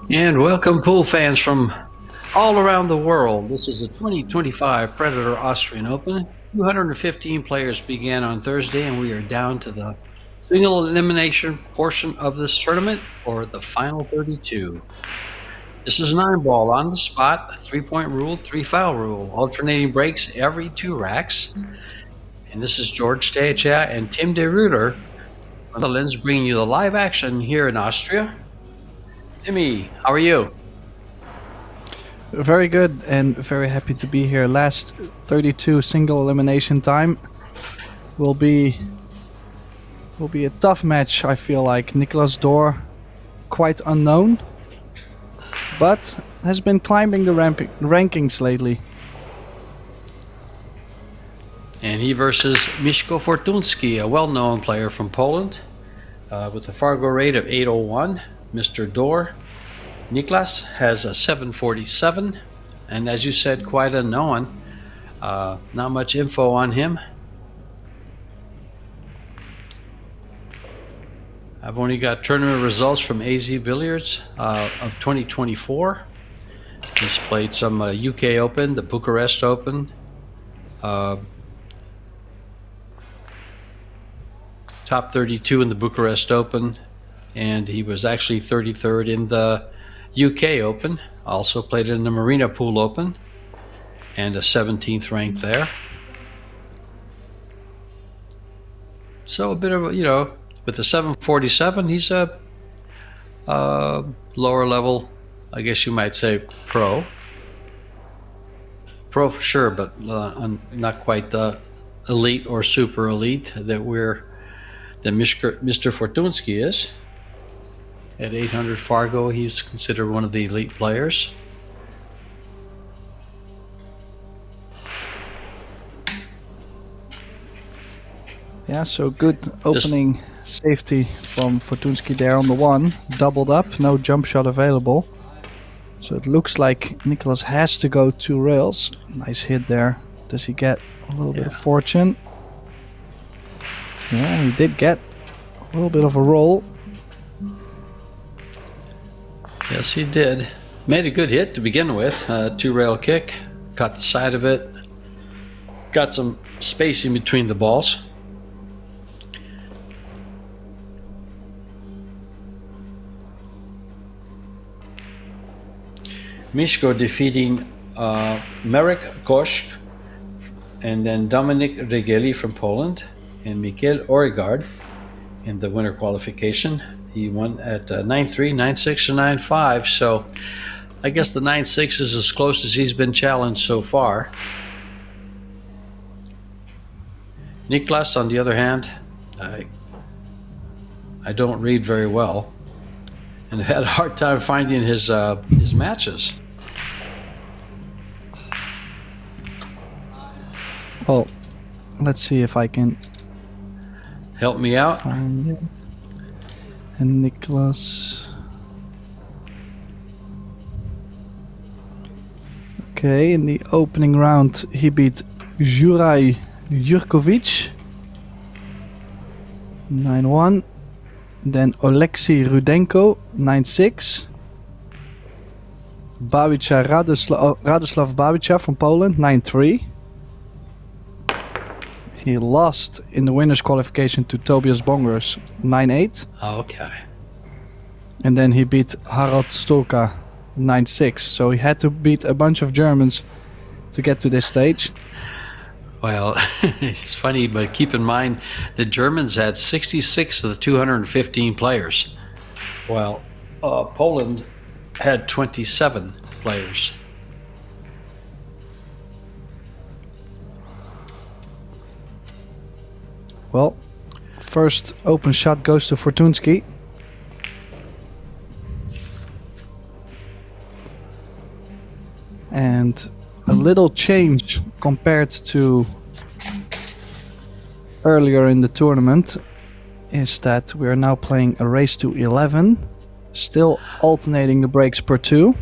And welcome, pool fans from all around the world. This is the 2025 Predator Austrian Open. 215 players began on Thursday, and we are down to the single elimination portion of this tournament, or the final 32. This is 9-ball on the spot, 3-point rule, 3-foul rule, alternating breaks every 2 racks. And this is George Steacha and Tim de Ruyter from the Netherlands bringing you the live action here in Austria. Timmy, how are you? Very good and very happy to be here. Last 32 single elimination time will be a tough match. I feel like Nicolas Dohr, quite unknown, but has been climbing the rankings lately. And he versus Mieszko Fortunski, a well-known player from Poland, with a Fargo rate of 801. Mr. Dohr, Niklas, has a 747, and as you said, quite unknown. Not much info on him. I've only got tournament results from AZ Billiards of 2024. He's played some UK Open, the Bucharest Open, top 32 in the Bucharest Open, and he was actually 33rd in the UK Open. Also played in the Marina Pool Open, and a 17th ranked there. So a bit of, with the 747, he's a lower level, I guess you might say, pro. Pro for sure, but not quite the elite or super elite that Mr. Fortunski is. At 800 Fargo, he's considered one of the elite players. Yeah, so good opening safety from Fortunski there on the 1. Doubled up, no jump shot available. So it looks like Nicolas has to go 2 rails. Nice hit there. Does he get a little bit of fortune? Yeah, he did get a little bit of a roll. Yes, he did. Made a good hit to begin with. 2-rail kick. Caught the side of it. Got some space in between the balls. Mieszko defeating Marek Koszk and then Dominik Regeli from Poland and Mikhail Oregard in the winter qualification. He won at 9-3, 9-6, and 9-5. So I guess the 9-6 is as close as he's been challenged so far. Niklas, on the other hand, I don't read very well, and I've had a hard time finding his matches. Well, let's see if I can help me out. Find it. And Nicolas. Okay, in the opening round he beat Juraj Jurkovic 9-1. Then Oleksiy Rudenko 9-6. Radoslav Babica from Poland 9-3. He lost in the winners qualification to Tobias Bongers 9-8. Okay. And then he beat Harald Stolka 9-6. So he had to beat a bunch of Germans to get to this stage. Well, it's funny, but keep in mind the Germans had 66 of the 215 players, while Poland had 27 players. Well, first open shot goes to Fortunski. And a little change compared to earlier in the tournament is that we are now playing a race to 11, still alternating the breaks per 2.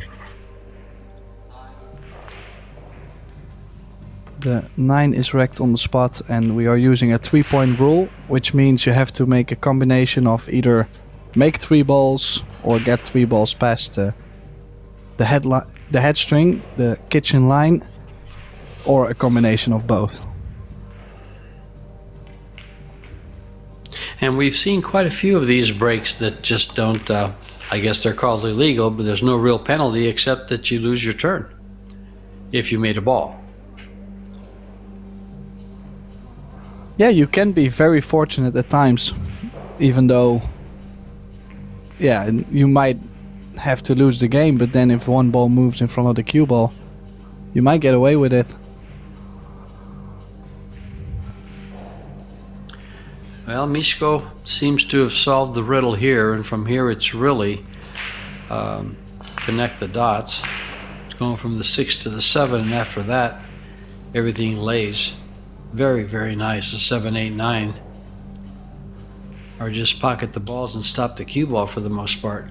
The 9 is wrecked on the spot, and we are using a 3-point rule, which means you have to make a combination of either make 3 balls or get 3 balls past the head string, the kitchen line, or a combination of both. And we've seen quite a few of these breaks that just don't, I guess they're called illegal, but there's no real penalty except that you lose your turn if you made a ball. Yeah, you can be very fortunate at times, even though, yeah, you might have to lose the game, but then if one ball moves in front of the cue ball, you might get away with it. Well, Miško seems to have solved the riddle here, and from here it's really connect the dots. It's going from the 6 to the 7, and after that, everything lays. Very, very nice. The 7, 8, 9. Or just pocket the balls and stop the cue ball for the most part.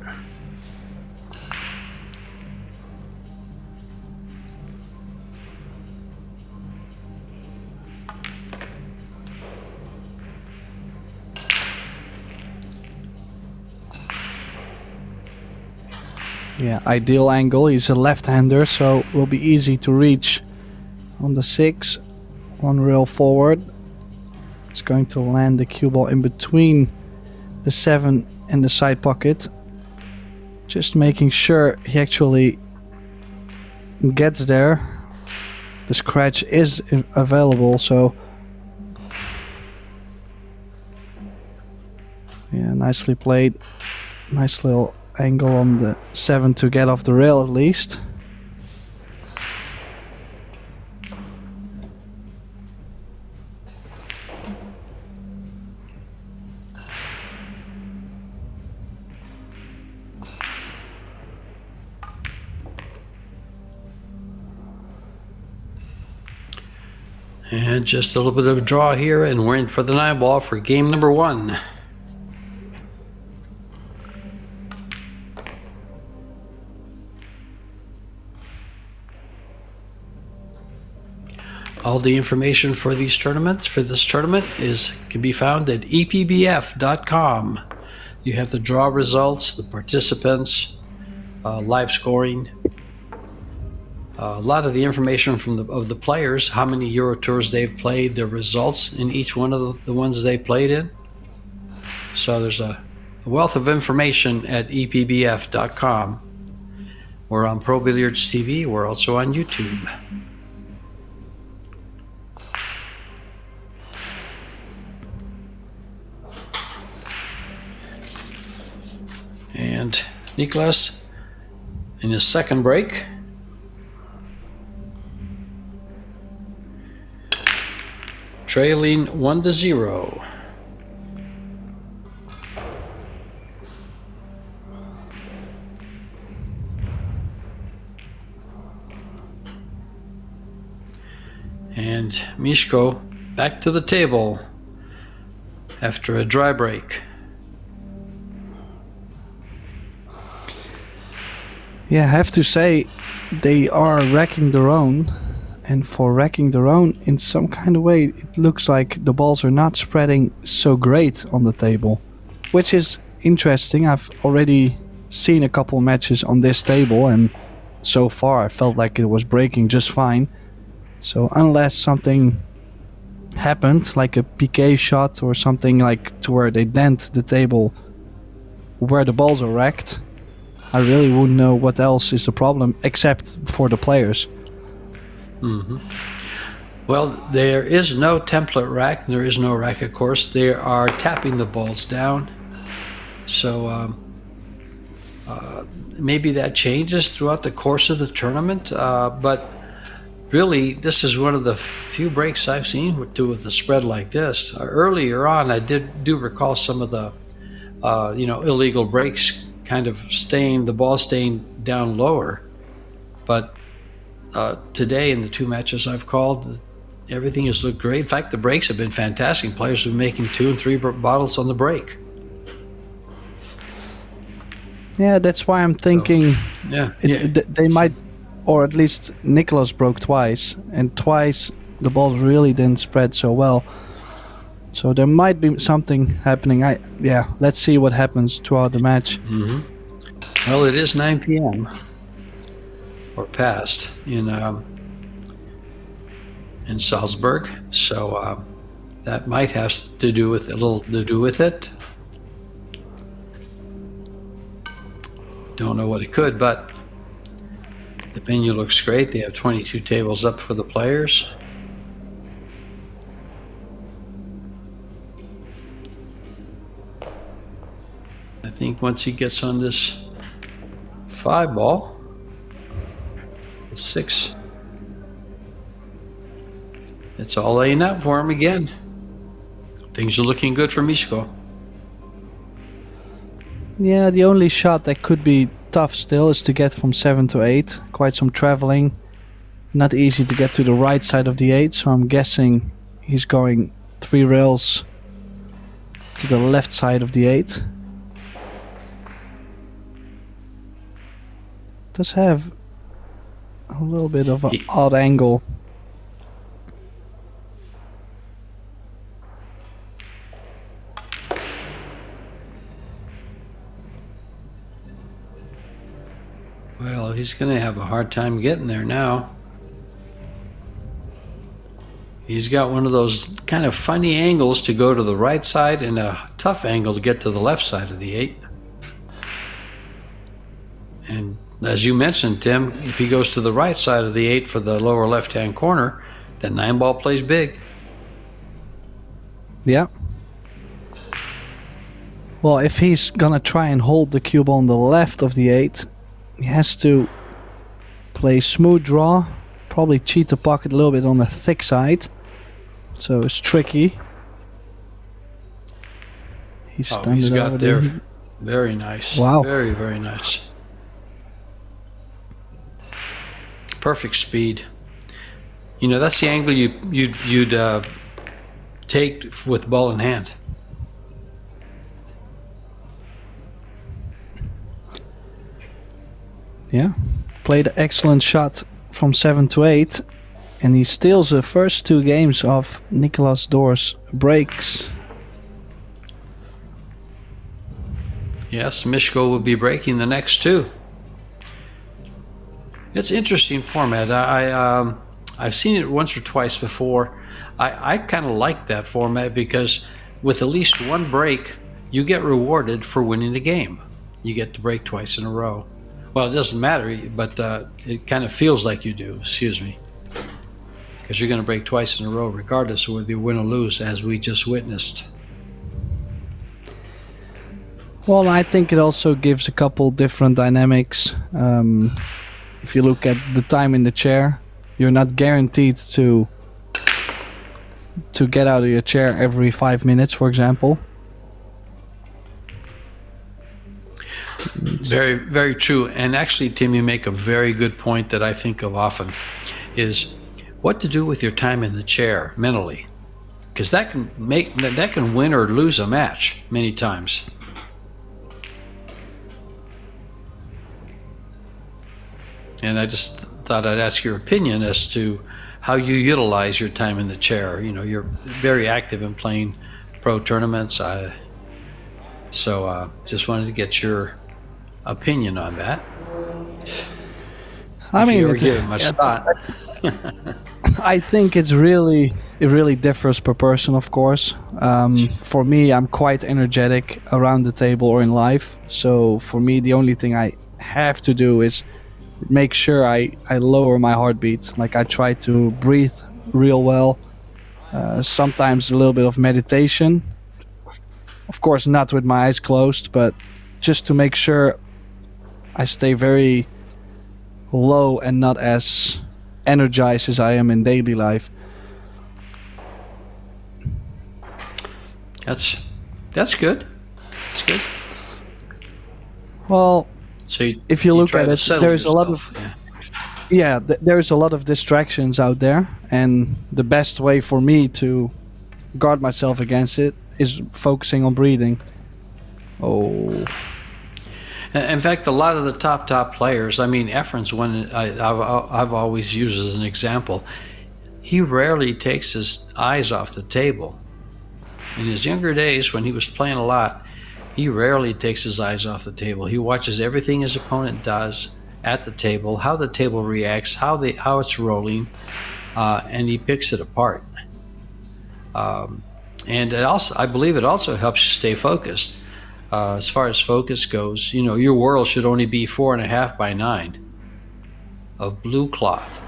Yeah, ideal angle. He's a left-hander, so it will be easy to reach on the 6. One rail forward. It's going to land the cue ball in between the 7 and the side pocket. Just making sure he actually gets there. The scratch is available, so yeah, nicely played. Nice little angle on the 7 to get off the rail at least. And just a little bit of a draw here, and we're in for the 9 ball for game number 1. All the information for these tournaments, for this tournament, can be found at epbf.com. You have the draw results, the participants, live scoring, a lot of the information of the players, how many Eurotours they've played, their results in each one of the ones they played in. So there's a wealth of information at epbf.com. We're on ProBilliardTV. We're also on YouTube. And Niklas in his second break. Trailing 1-0. And Miško back to the table after a dry break. Yeah, I have to say they are racking their own, and for racking their own, in some kind of way, it looks like the balls are not spreading so great on the table, which is interesting. I've already seen a couple matches on this table, and so far I felt like it was breaking just fine. So unless something happened, like a PK shot or something like to where they dent the table where the balls are racked, I really wouldn't know what else is the problem except for the players. Mm-hmm. Well, there is no template rack. There is no rack, of course. They are tapping the balls down. So maybe that changes throughout the course of the tournament. But really, this is one of the few breaks I've seen with a spread like this. Earlier on, I do recall some of the illegal breaks kind of the ball staying down lower. But today in the 2 matches I've called, everything has looked great. In fact, the breaks have been fantastic. Players have been making 2 and 3 bottles on the break. Yeah, that's why I'm thinking they might, or at least Nicholas broke twice, and twice the balls really didn't spread so well. So there might be something happening. Let's see what happens throughout the match. Mm-hmm. Well, it is 9 p.m. or passed in Salzburg. So that might have to do with a little to do with it. Don't know what it could, but the venue looks great. They have 22 tables up for the players. I think once he gets on this 5 ball, 6, it's all laying out for him again. Things are looking good for Miško. Yeah, the only shot that could be tough still is to get from 7 to 8. Quite some traveling. Not easy to get to the right side of the 8, so I'm guessing he's going 3 rails to the left side of the 8. Does have a little bit of an odd angle. Well, he's going to have a hard time getting there now. He's got one of those kind of funny angles to go to the right side and a tough angle to get to the left side of the 8. And as you mentioned, Tim, if he goes to the right side of the 8 for the lower left-hand corner, then 9 ball plays big. Yeah. Well, if he's gonna try and hold the cube on the left of the 8, he has to play smooth draw, probably cheat the pocket a little bit on the thick side. So it's tricky. He's got there. Very nice. Wow. Very, very nice. Perfect speed. You know, that's the angle you'd take with ball in hand. Yeah, played an excellent shot from 7 to 8, and he steals the first 2 games of Nicolas Dohr's breaks. Yes, Miško will be breaking the next 2. It's an interesting format. I've seen it once or twice before. I kind of like that format because with at least 1 break, you get rewarded for winning the game. You get to break twice in a row. Well, it doesn't matter, but it kind of feels like you do, excuse me. Because you're going to break twice in a row regardless of whether you win or lose, as we just witnessed. Well, I think it also gives a couple different dynamics. If you look at the time in the chair, you're not guaranteed to get out of your chair every 5 minutes, for example. Very, very true. And actually, Tim, you make a very good point that I think of often, is what to do with your time in the chair mentally, because that can win or lose a match many times. And I just thought I'd ask your opinion as to how you utilize your time in the chair. You know, you're very active in playing pro tournaments. So just wanted to get your opinion on that. I mean, it's given much thought. I think it really differs per person, of course. For me, I'm quite energetic around the table or in life. So for me, the only thing I have to do is make sure I lower my heartbeat. Like, I try to breathe real well. Sometimes a little bit of meditation. Of course, not with my eyes closed, but just to make sure I stay very low and not as energized as I am in daily life. That's good. That's good. Well, so if you look at it, there's a lot of there's a lot of distractions out there, and the best way for me to guard myself against it is focusing on breathing. Oh. In fact, a lot of the top players, I mean, Efren's one I've always used as an example. He rarely takes his eyes off the table. In his younger days, when he was playing a lot, he rarely takes his eyes off the table. He watches everything his opponent does, at the table, how the table reacts, how it's rolling, and he picks it apart. And I believe it also helps you stay focused. As far as focus goes, your world should only be 4.5 by 9 of blue cloth.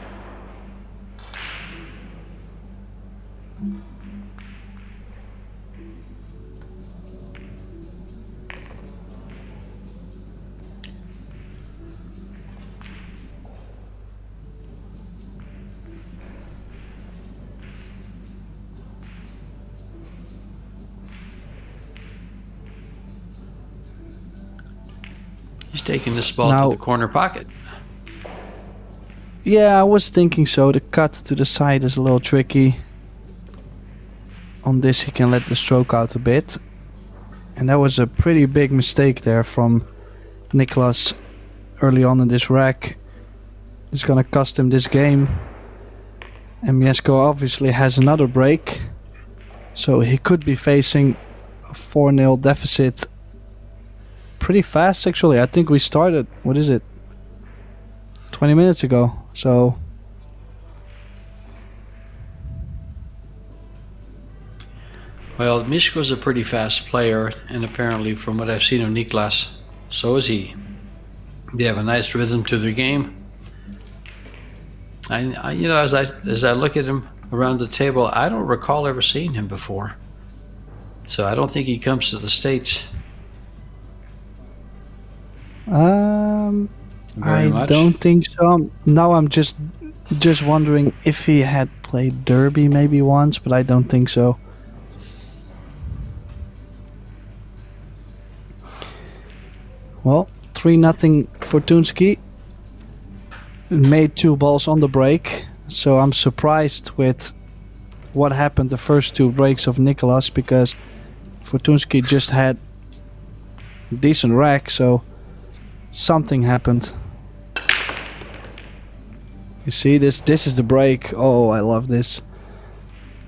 He's taking this ball to the corner pocket. Yeah, I was thinking so. The cut to the side is a little tricky. On this, he can let the stroke out a bit. And that was a pretty big mistake there from Nicolas early on in this rack. It's going to cost him this game. And Mieszko obviously has another break. So he could be facing a 4-0 deficit pretty fast, actually. I think we started, 20 minutes ago. So well, Mieszko's a pretty fast player, and apparently from what I've seen of Niklas, so is he. They have a nice rhythm to their game. As I look at him around the table, I don't recall ever seeing him before. So I don't think he comes to the States. I don't think so. Now I'm just wondering if he had played Derby maybe once, but I don't think so. Well, 3-0 Fortunski. Made 2 balls on the break, so I'm surprised with what happened the first 2 breaks of Nicolas, because Fortunski just had decent rack, so something happened. You see this is the break. Oh, I love this.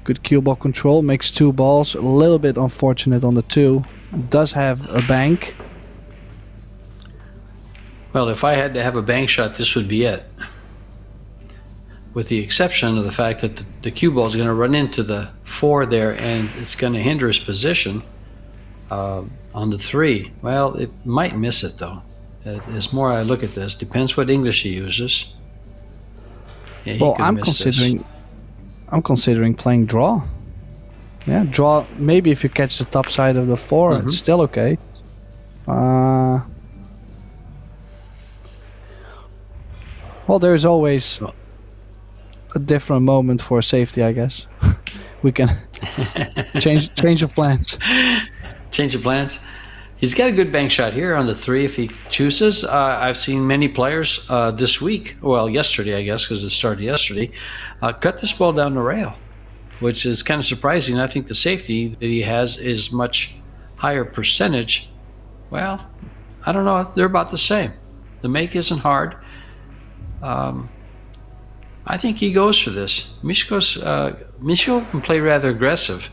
Good cue ball control, makes 2 balls, a little bit unfortunate on the 2. Does have a bank. Well, if I had to have a bank shot, this would be it. With the exception of the fact that the cue ball is going to run into the 4 there, and it's going to hinder his position on the 3. Well, it might miss it, though. As more I look at this, depends what English he uses. Yeah, he could miss this. I'm considering playing draw. Yeah, draw. Maybe if you catch the top side of the 4, it's still okay. Well, there's always a different moment for safety, I guess. We can change of plans. Change of plans. He's got a good bank shot here on the 3 if he chooses. I've seen many players this week, well, yesterday, I guess, because it started yesterday, cut this ball down the rail, which is kind of surprising. I think the safety that he has is much higher percentage. Well, I don't know. They're about the same. The make isn't hard. I think he goes for this. Mieszko can play rather aggressive.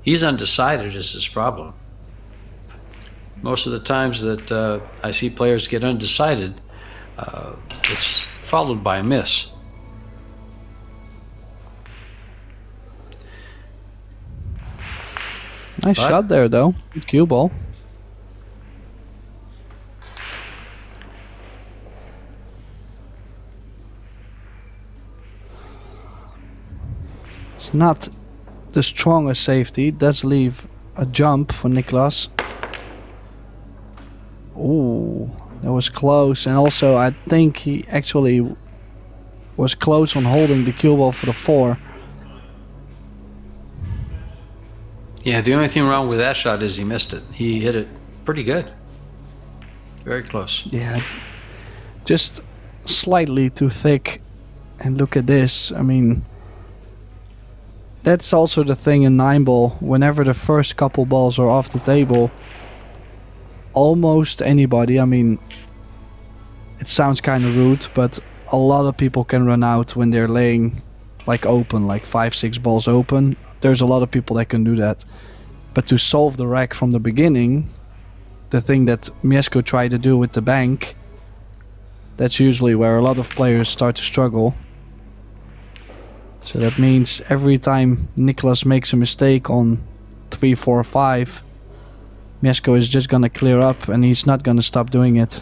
He's undecided is his problem. Most of the times that I see players get undecided, it's followed by a miss. Nice shot there, though. Good cue ball. It's not the strongest safety. It does leave a jump for Nicolas. Ooh, that was close. And also, I think he actually was close on holding the cue ball for the 4. Yeah, the only thing wrong with that shot is he missed it. He hit it pretty good. Very close. Yeah, just slightly too thick. And look at this. I mean, that's also the thing in 9-ball. Whenever the first couple balls are off the table, almost anybody, I mean, it sounds kind of rude, but a lot of people can run out when they're laying like open, like 5-6 balls open. There's a lot of people that can do that. But to solve the rack from the beginning, the thing that Mieszko tried to do with the bank, That's usually where a lot of players start to struggle. So that means every time Nicholas makes a mistake on 3, 4, 5, Mieszko is just gonna clear up and he's not gonna stop doing it.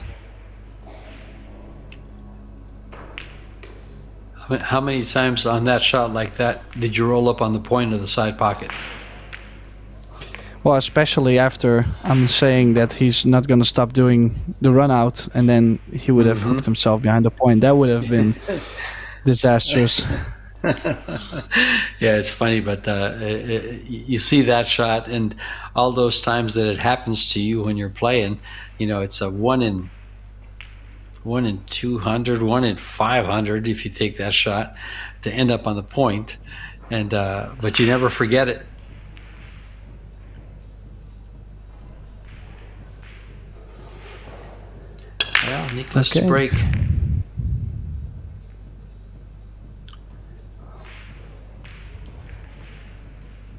How many times on that shot like that did you roll up on the point of the side pocket? Well, especially after I'm saying that he's not gonna stop doing the run out, and then he would have hooked himself behind the point. That would have been disastrous. Yeah, it's funny, but you see that shot, and all those times that it happens to you when you're playing, you know, it's a 1 in 200, 1 in 500 if you take that shot to end up on the point, and but you never forget it. Well, Nicholas to break.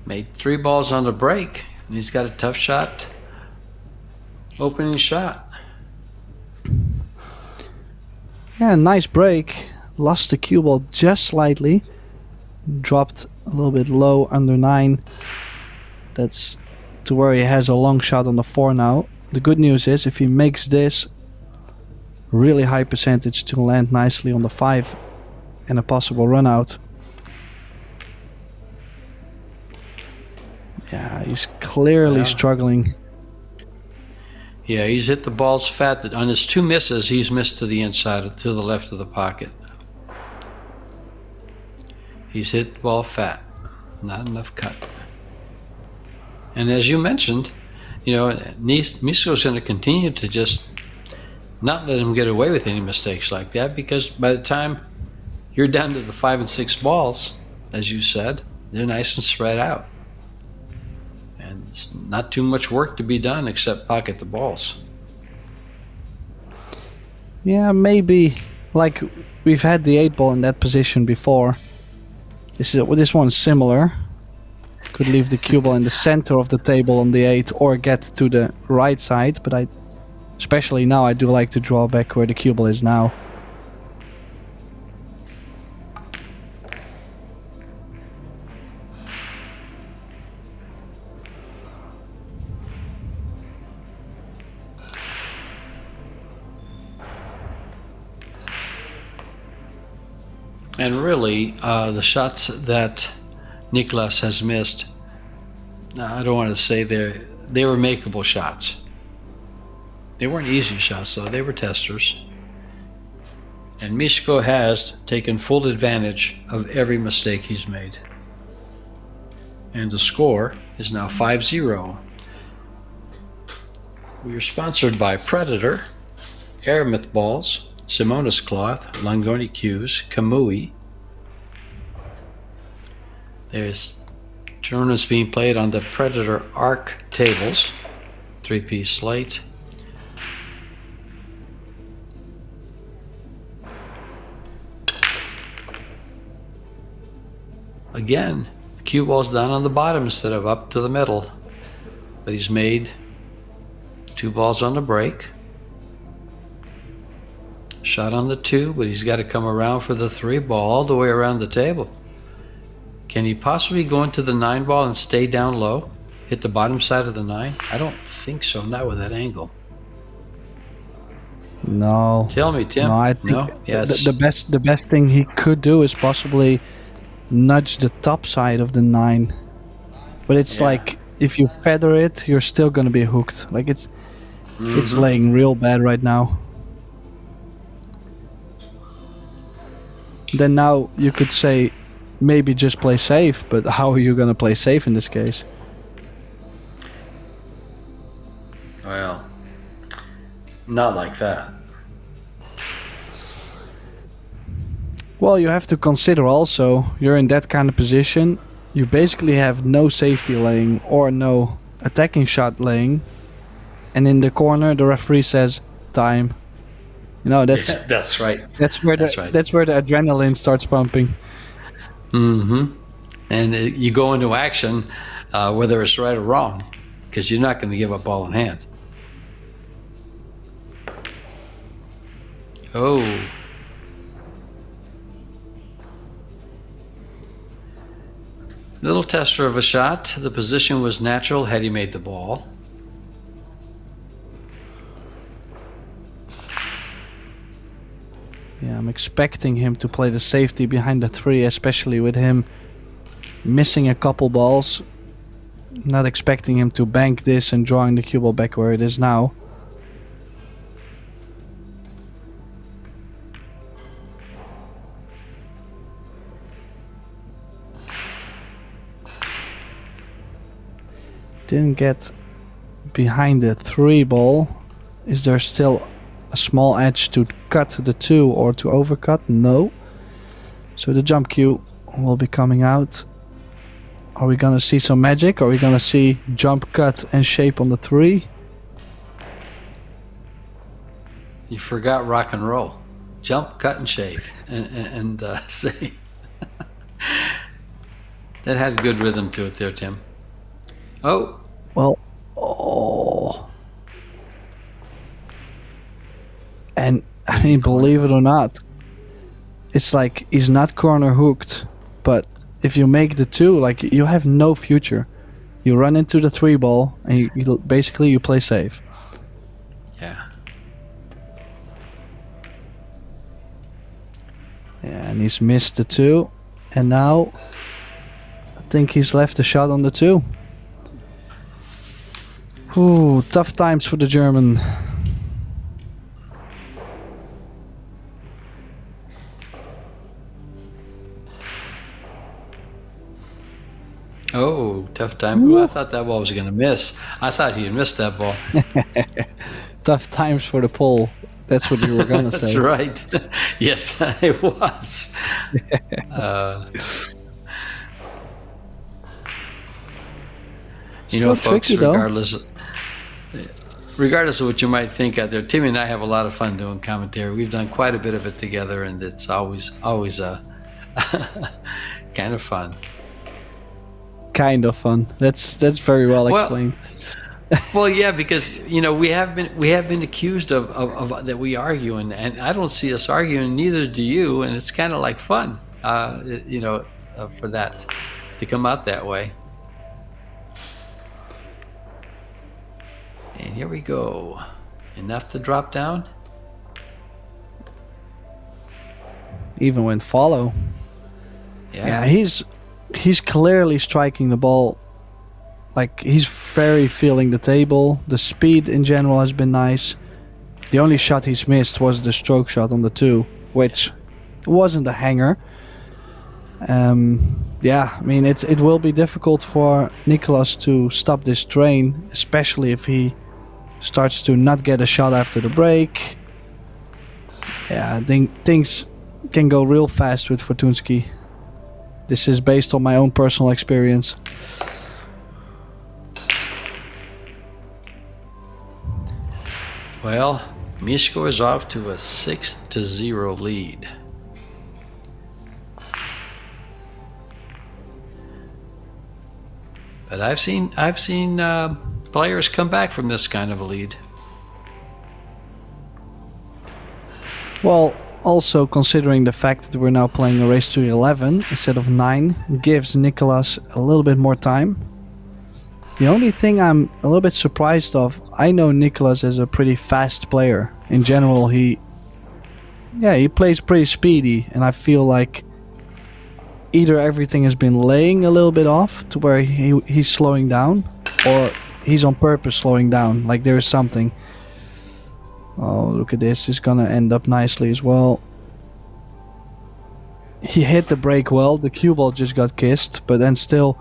Made 3 balls on the break, and he's got a tough shot. Opening shot. Yeah, nice break. Lost the cue ball just slightly. Dropped a little bit low under 9. That's to where he has a long shot on the 4 now. The good news is if he makes this, really high percentage to land nicely on the 5 and a possible run out. Yeah, he's clearly struggling. Yeah, he's hit the balls fat. On his 2 misses, he's missed to the inside, to the left of the pocket. He's hit the ball fat. Not enough cut. And as you mentioned, you know, Mieszko's going to continue to just not let him get away with any mistakes like that, because by the time you're down to the 5 and 6 balls, as you said, they're nice and spread out. And it's not too much work to be done except pocket the balls. Yeah, maybe like we've had the 8 ball in that position before. This one's similar. Could leave the cue ball in the center of the table on the 8 or get to the right side, but especially now I do like to draw back where the cue ball is now. And really, the shots that Nicholas has missed, I don't want to say they were makeable shots. They weren't easy shots, though. They were testers. And Mieszko has taken full advantage of every mistake he's made. And the score is now 5-0. We are sponsored by Predator, Aramith Balls, Simonis Cloth, Longoni Cues, Kamui. There's tournaments being played on the Predator Arc tables, 3-piece slate. Again, the cue ball's down on the bottom instead of up to the middle. But he's made 2 balls on the break. Shot on the 2, but he's got to come around for the 3 ball all the way around the table. Can he possibly go into the 9 ball and stay down low? Hit the bottom side of the 9? I don't think so, not with that angle. No. Tell me, Tim. No, I think no? Yes. the best thing he could do is possibly nudge the top side of the 9. But it's like if you feather it, you're still gonna be hooked. Like it's laying real bad right now. Then now you could say maybe just play safe, but how are you gonna play safe in this case? Well, not like that. Well, you have to consider also, you're in that kind of position, you basically have no safety laying or no attacking shot laying, and in the corner the referee says time. You know, that's that's right. That's where the adrenaline starts pumping. And you go into action, whether it's right or wrong, because you're not going to give up ball in hand. Oh. Little tester of a shot. The position was natural had he made the ball. Yeah, I'm expecting him to play the safety behind the 3, especially with him missing a couple balls. Not expecting him to bank this and drawing the cue ball back where it is now. Didn't get behind the 3 ball. Is there still a small edge to cut the 2 or to overcut? No. So the jump cue will be coming out. Are we gonna see some magic? Are we gonna see jump, cut, and shape on the 3? You forgot rock and roll. Jump, cut, and shape. And say. That had a good rhythm to it there, Tim. Oh. Well, oh. And I mean, believe it or not, it's like he's not corner hooked, but if you make the 2, like, you have no future. You run into the 3 ball and you basically you play safe. Yeah. Yeah, and he's missed the 2, and now I think he's left a shot on the 2. Ooh, tough times for the German. Oh, tough time. Ooh, I thought that ball was going to miss. I thought he had missed that ball. Tough times for the pole. That's what you were going to say. That's right. Yes, it was. You know, folks, tricky, regardless of what you might think out there, Timmy and I have a lot of fun doing commentary. We've done quite a bit of it together, and it's always kind of fun. Kind of fun. That's very well explained. Well, yeah, because you know we have been accused of that we argue, and I don't see us arguing. Neither do you, and it's kind of like fun, for that to come out that way. And here we go. Enough to drop down. Even went follow. Yeah, he's clearly striking the ball. Like, he's very feeling the table. The speed in general has been nice. The only shot he's missed was the stroke shot on the 2, which wasn't a hanger. Yeah, I mean, it will be difficult for Nicolas to stop this train, especially if he starts to not get a shot after the break. Yeah, I think things can go real fast with Fortunski. This is based on my own personal experience. Well, Mieszko is off to a 6-0 lead. But I've seen players come back from this kind of a lead. Well, also considering the fact that we're now playing a race to 11 instead of 9 gives Nicolas a little bit more time. The only thing I'm a little bit surprised of, I know Nicolas is a pretty fast player. In general, he plays pretty speedy, and I feel like either everything has been laying a little bit off to where he's slowing down, or he's on purpose slowing down, like there is something. Oh, look at this, it's gonna end up nicely as well. He hit the break well, the cue ball just got kissed, but then still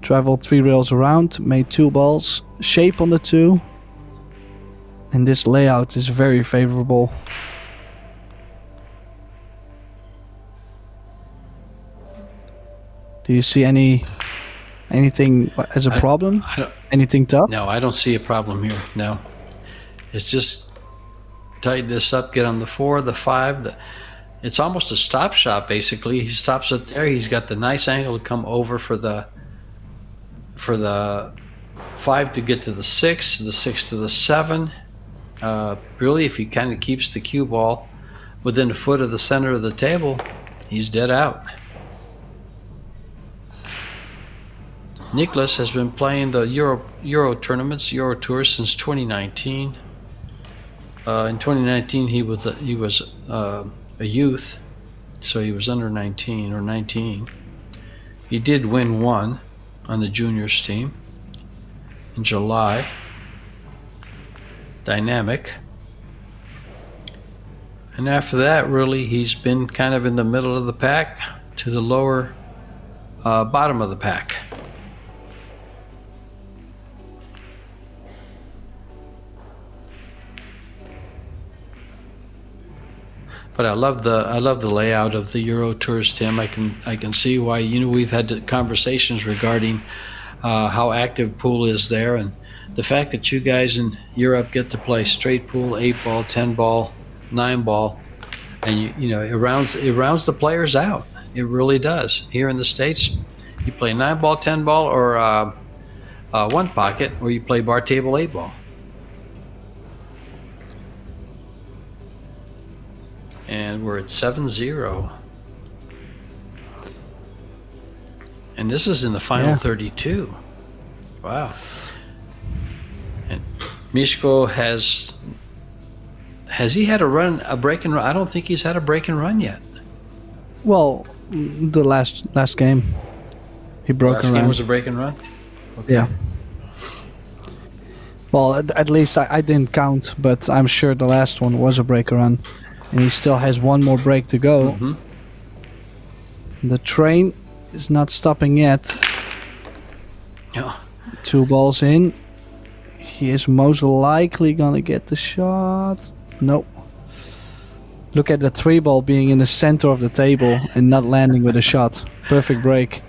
traveled 3 rails around, made 2 balls, shape on the 2, and this layout is very favorable. Do you see anything as a problem? Anything tough? No, I don't see a problem here. No, it's just tighten this up, get on the 4, the 5. It's almost a stop shot basically. He stops it there. He's got the nice angle to come over for the 5 to get to the 6, the 6 to the 7. Really, if he kind of keeps the cue ball within a foot of the center of the table, he's dead out. Niklas has been playing the Euro tournaments, Eurotour, since 2019. In 2019, he was a youth, so he was under 19 or 19. He did win one on the juniors team in July. Dynamic. And after that, really, he's been kind of in the middle of the pack to the lower bottom of the pack. But I love the layout of the Euro Tours, Tim. I can see why. We've had conversations regarding how active pool is there, and the fact that you guys in Europe get to play straight pool, 8-ball, 10-ball, 9-ball, and it rounds the players out. It really does. Here in the States, you play 9-ball, 10-ball, or one pocket, or you play bar table 8-ball. And we're at 7-0. And this is in the final 32. Wow. And Miško has he had a break and run? I don't think he's had a break and run yet. Well, the last game, he broke and ran. Last game was a break and run? Okay. Yeah. Well, at least I didn't count, but I'm sure the last one was a break and run. And he still has one more break to go. Mm-hmm. The train is not stopping yet. Oh. 2 balls in. He is most likely gonna get the shot. Nope. Look at the 3-ball being in the center of the table and not landing with a shot. Perfect break.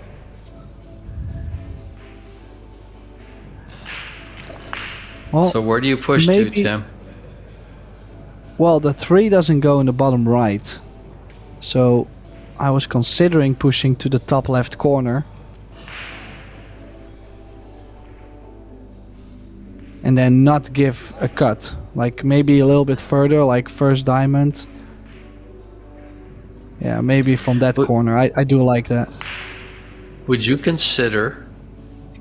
Well, so where do you push to, Tim? Well, the 3 doesn't go in the bottom right. So I was considering pushing to the top left corner. And then not give a cut. Like maybe a little bit further, like first diamond. Yeah, maybe from that corner. I do like that. Would you consider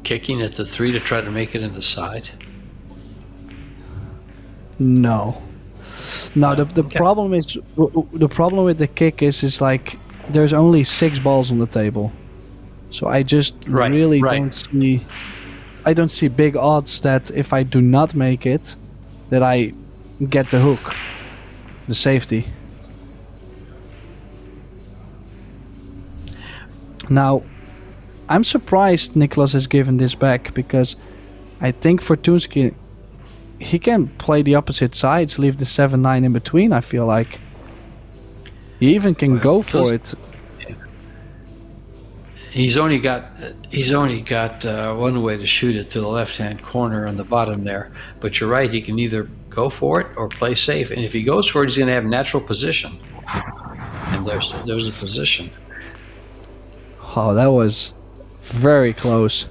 kicking at the 3 to try to make it in the side? No. No, the problem is the problem with the kick is like there's only 6 balls on the table, so I just really don't see big odds that if I do not make it, that I get the hook, the safety. Now, I'm surprised Niklas has given this back because I think Fortunski, he can play the opposite sides, leave the 7-9 in between. I feel like he even can go for it. He's only got one way to shoot it, to the left-hand corner on the bottom there. But you're right; he can either go for it or play safe. And if he goes for it, he's going to have natural position. And there's a position. Oh, that was very close.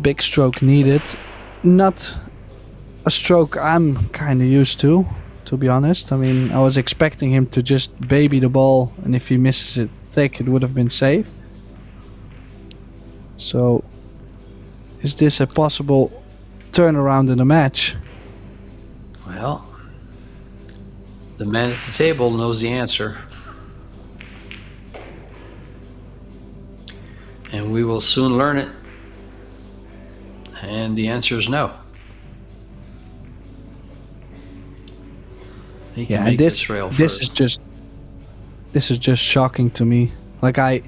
Big stroke needed. Not a stroke I'm kind of used to be honest. I mean, I was expecting him to just baby the ball, and if he misses it thick, it would have been safe. So, is this a possible turnaround in the match? Well, the man at the table knows the answer. And we will soon learn it. And the answer is no. Yeah, and this is just shocking to me. Like I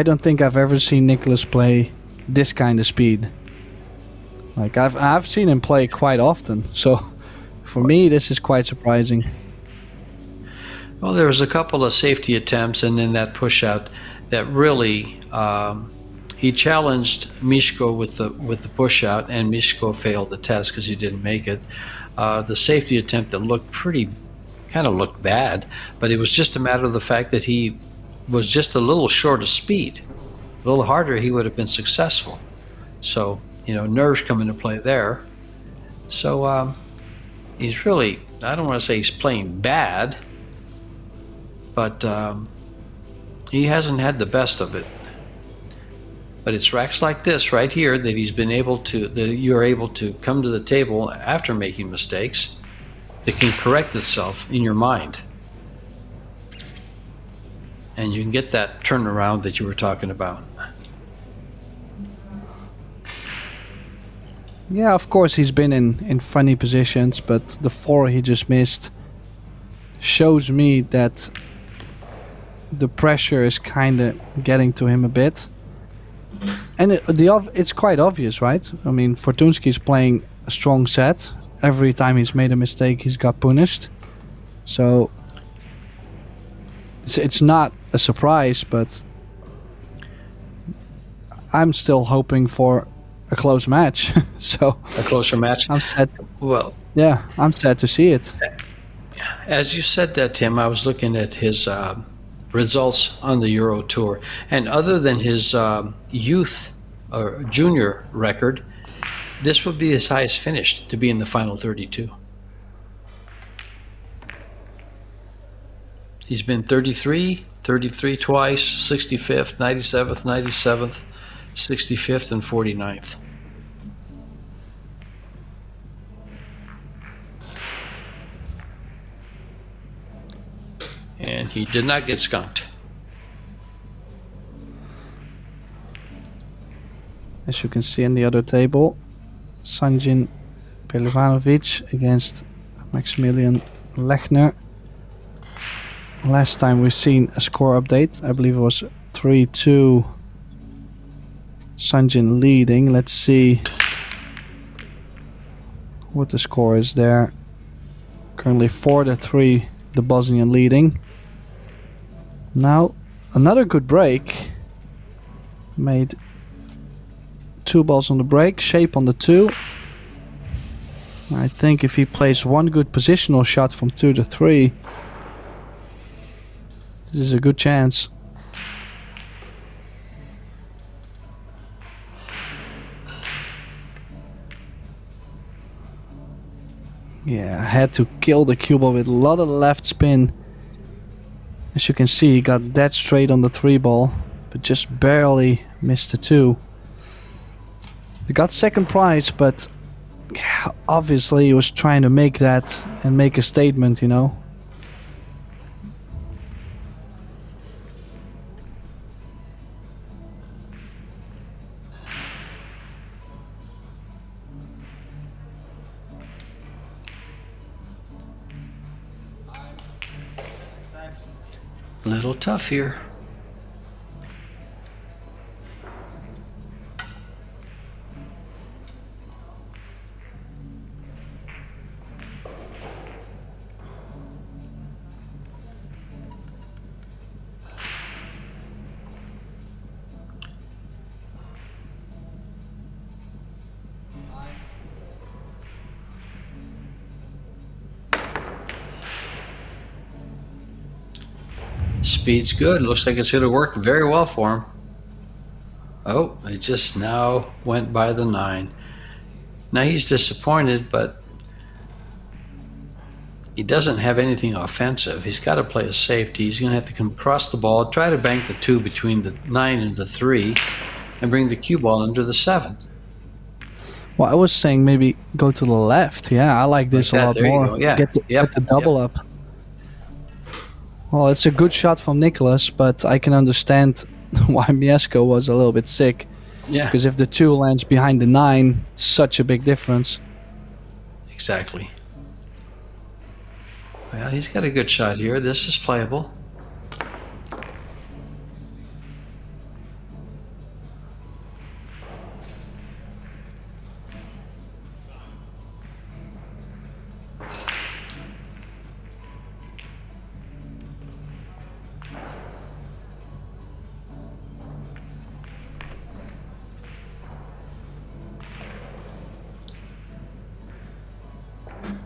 don't think I've ever seen Niklas play this kind of speed. Like I've seen him play quite often, so for me this is quite surprising. Well, there was a couple of safety attempts, and then that push out that really he challenged Miško with the push out, and Miško failed the test because he didn't make it. The safety attempt that looked kind of looked bad, but it was just a matter of the fact that he was just a little short of speed. A little harder, he would have been successful. So, nerves come into play there. So, he's really, I don't want to say he's playing bad, but he hasn't had the best of it. But it's racks like this right here that you're able to come to the table after making mistakes that can correct itself in your mind. And you can get that turnaround that you were talking about. Yeah, of course he's been in funny positions, but the 4 he just missed shows me that the pressure is kind of getting to him a bit. And it's quite obvious, right? I mean, Fortunski is playing a strong set. Every time he's made a mistake, he's got punished. So it's not a surprise, but I'm still hoping for a close match. So A closer match? I'm sad. Well, Yeah, I'm sad to see it. as you said that, Tim, I was looking at his results on the Eurotour. And other than his youth or junior record, this would be his highest finish to be in the final 32. He's been 33, 33 twice, 65th, 97th, 97th, 65th, and 49th. And he did not get skunked. As you can see in the other table, Sanjin Pelivanovic against Maximilian Lechner. Last time we've seen a score update, I believe it was 3-2 Sanjin leading. Let's see what the score is there. Currently 4-3 the Bosnian leading. Now another good break. Made 2 balls on the break, shape on the 2. I think if he plays one good positional shot from 2 to 3, this is a good chance. Yeah, I had to kill the cue ball with a lot of left spin. As you can see, he got dead straight on the 3 ball, but just barely missed the 2. He got second prize, but obviously he was trying to make that and make a statement, you know. A little tough here. Speed's good. Looks like it's going to work very well for him. Oh, it just now went by the 9. Now he's disappointed, but he doesn't have anything offensive. He's got to play a safety. He's going to have to come across the ball, try to bank the 2 between the 9 and the 3, and bring the cue ball under the 7. Well, I was saying maybe go to the left. Yeah, I like this Like a lot that. There you more. go. Yeah. Get the Yep. double up. Well, it's a good shot from Nicholas, but I can understand why Mieszko was a little bit sick. Yeah, Because if the 2 lands behind the 9, such a big difference. exactly. Well, he's got a good shot here. This is playable.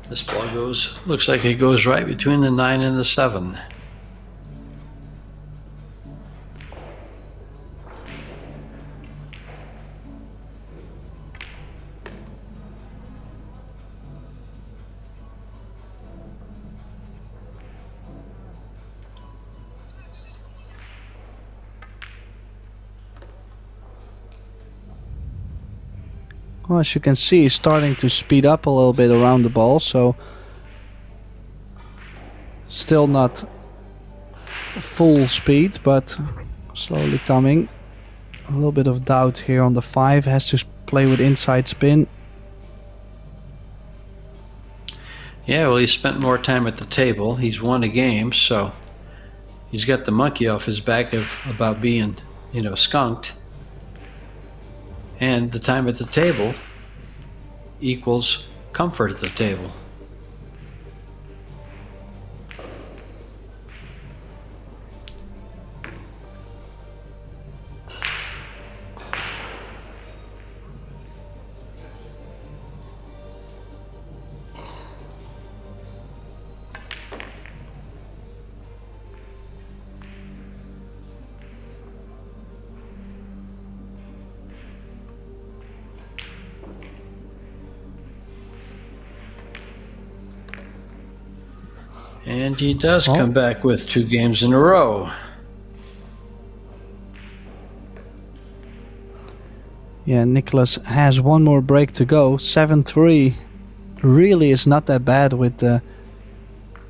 This ball looks like it goes right between the 9 and the 7. Well, as you can see, he's starting to speed up a little bit around the ball, so still not full speed, but slowly coming. A little bit of doubt here on the 5, has to play with inside spin. Yeah, well, he spent more time at the table. He's won a game, so he's got the monkey off his back about being, skunked. And the time at the table equals comfort at the table. And he does come back with 2 games in a row. Yeah, Nicholas has one more break to go. 7-3 really is not that bad with the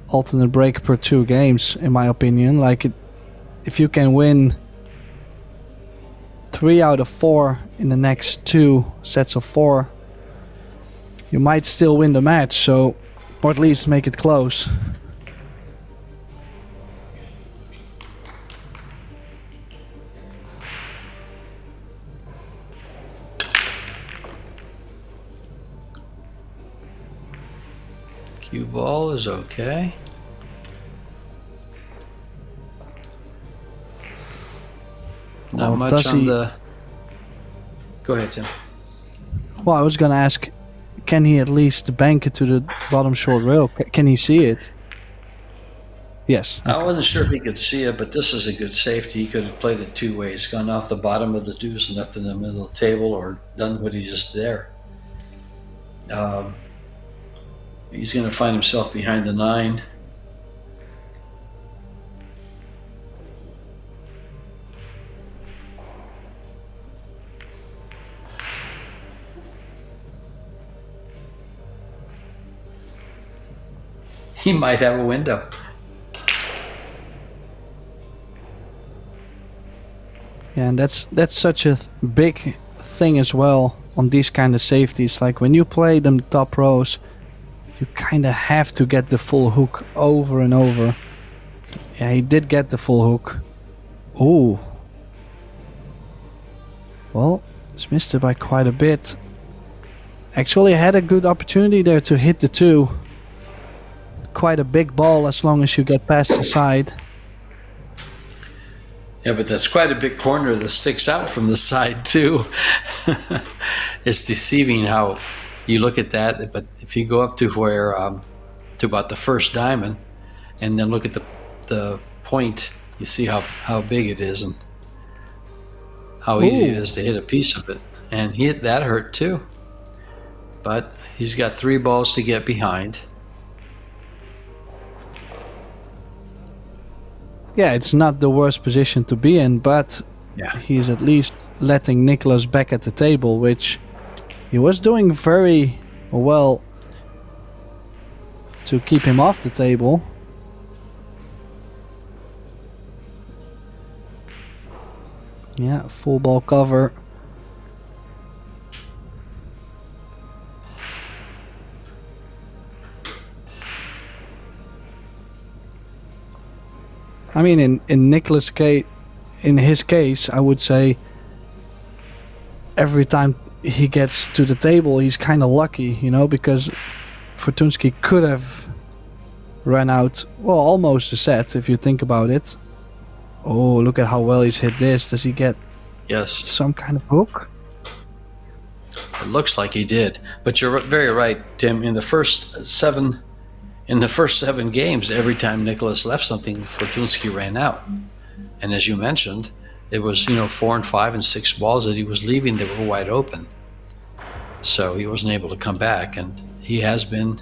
alternate break per 2 games, in my opinion. Like, if you can win 3 out of 4 in the next 2 sets of 4, you might still win the match, so, or at least make it close. Cue ball is okay. Not much on the... Go ahead, Tim. Well, I was going to ask, can he at least bank it to the bottom short rail? Can he see it? Yes. I wasn't sure if he could see it, but this is a good safety. He could have played it 2 ways, gone off the bottom of the deuce and left in the middle of the table, or done what he just did there. He's going to find himself behind the 9. He might have a window. Yeah, and that's such a big thing as well on these kind of safeties. Like, when you play them top rows, you kind of have to get the full hook over and over. Yeah, he did get the full hook. Ooh. Well, he's missed it by quite a bit. Actually had a good opportunity there to hit the 2. Quite a big ball as long as you get past the side. Yeah, but that's quite a big corner that sticks out from the side too. It's deceiving how you look at that, but if you go up to where to about the first diamond and then look at the point, you see how big it is and how easy it is to hit a piece of it. And that hurt too. But he's got 3 balls to get behind. Yeah, it's not the worst position to be in, but he's at least letting Nicholas back at the table, which he was doing very well to keep him off the table. Yeah, full ball cover. I mean, in Nicholas' case, in his case, I would say every time he gets to the table, he's kind of lucky, because Fortunski could have ran out, well, almost a set if you think about it. Oh, look at how well he's hit this. Does he get some kind of hook? It looks like he did, but you're very right, Tim. In the first 7 games, every time Nicholas left something, Fortunski ran out. And as you mentioned, it was 4 and 5 and 6 balls that he was leaving that were wide open. So he wasn't able to come back, and he has been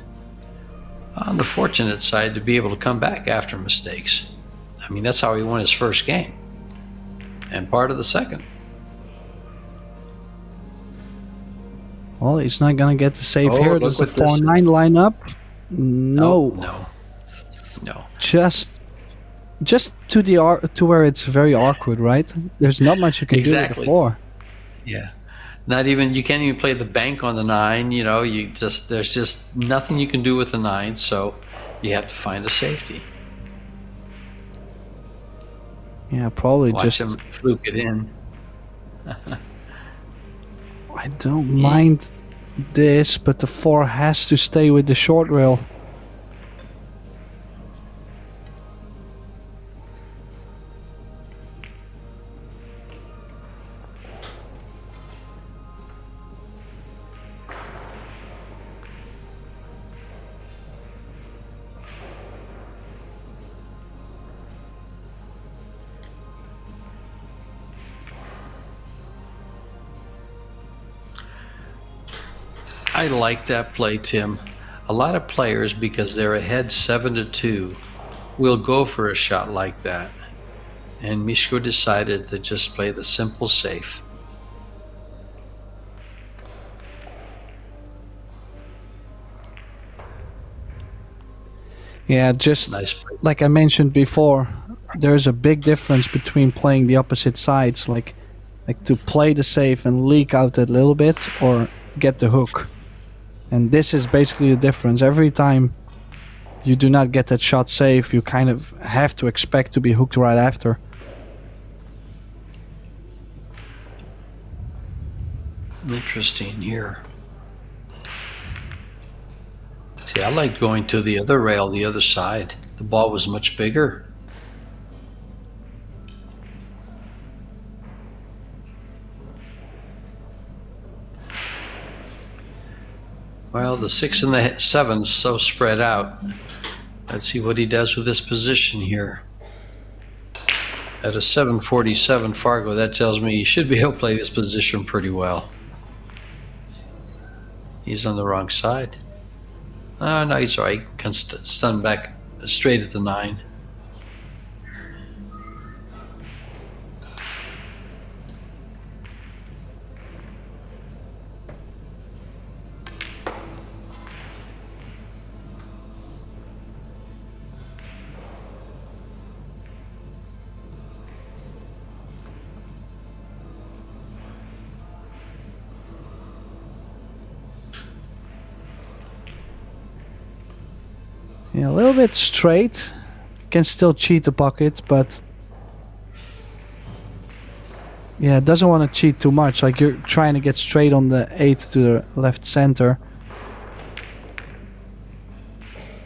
on the fortunate side to be able to come back after mistakes. I mean, that's how he won his first game and part of the second. Well, he's not gonna get the save Oh, here. look Does the what this is. 4-9 line up? Oh, No. no. Just to to where it's very awkward, right? There's not much you can do with the 4. Yeah. Not even, you can't even play the bank on the 9, you know, there's just nothing you can do with the 9, so you have to find a safety. Yeah, probably Watch just... him fluke it in. I don't mind this, but the 4 has to stay with the short rail. I like that play, Tim. A lot of players, because they're ahead 7-2, will go for a shot like that. And Miško decided to just play the simple safe. Yeah, just Nice play. like I mentioned before, there's a big difference between playing the opposite sides, like to play the safe and leak out that little bit, or get the hook. And this is basically the difference. Every time you do not get that shot safe, you kind of have to expect to be hooked right after. Interesting here. See, I like going to the other rail, the other side. The ball was much bigger. Well, the 6 and the 7's so spread out. Let's see what he does with this position here. At a 747 Fargo, that tells me he should be able to play this position pretty well. He's on the wrong side. Oh, no, he's all right. Can stun back straight at the 9. Yeah, a little bit straight. Can still cheat the pocket, but yeah, doesn't want to cheat too much. Like, you're trying to get straight on the 8 to the left center.